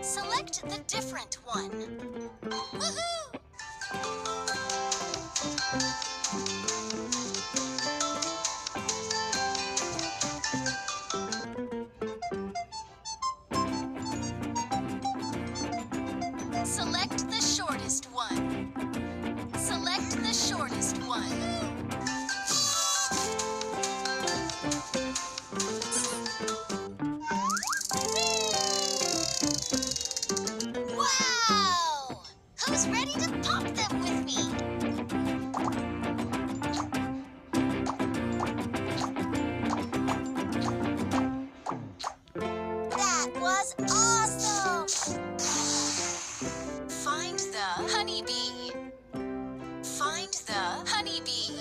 Select the different one. Woohoo! Select the shortest one. Select the shortest one. Wow! Who's ready to pop them with me? That was awesome! Find the honeybee. Find the honeybee.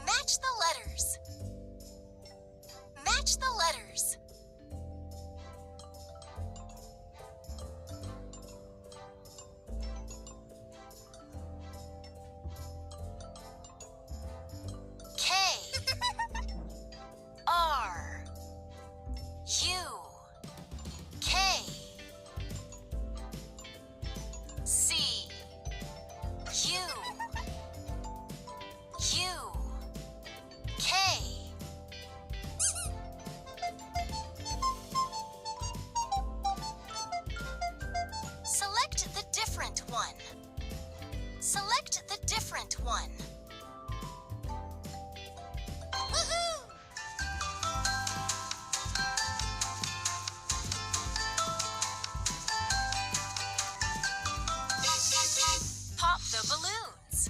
Match the letters. Match the letters. K R U K C U K. Select the different one. Select the different one. Woohoo! Pop the balloons.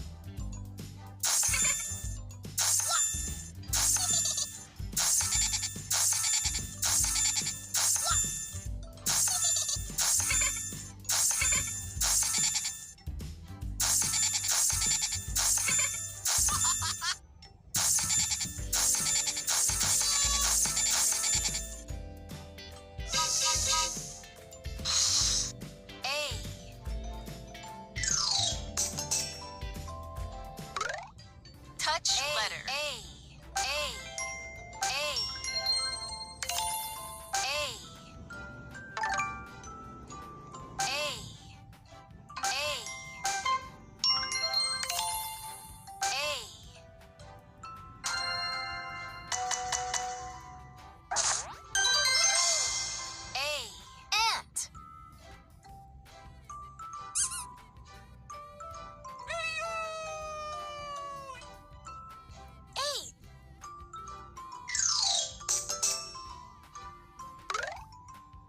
Touch letter. Ant.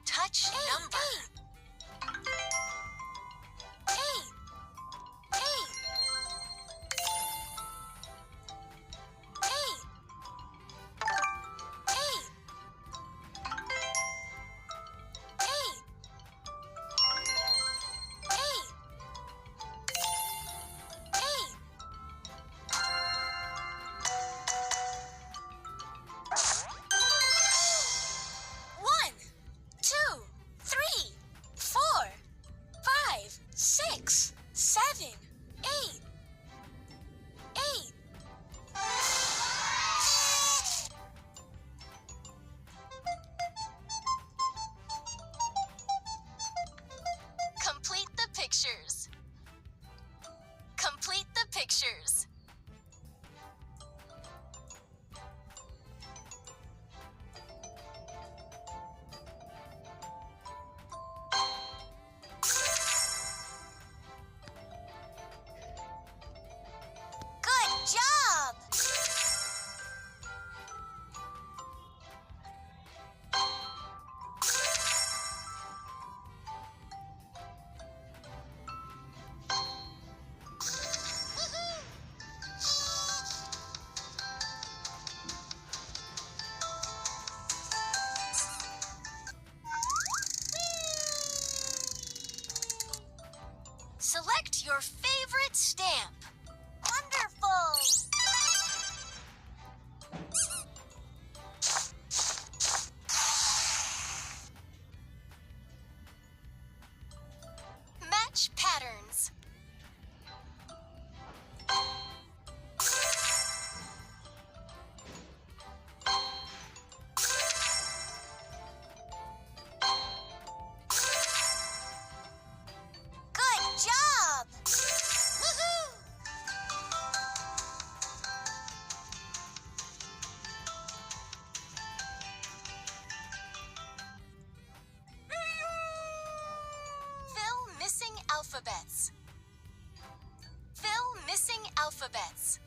Touch number. One, two, three, 4, 5, 6, 7, 8. Complete the pictures. Complete the pictures. Good job! Select your favorite stamp. Wonderful! Match patterns. alphabets.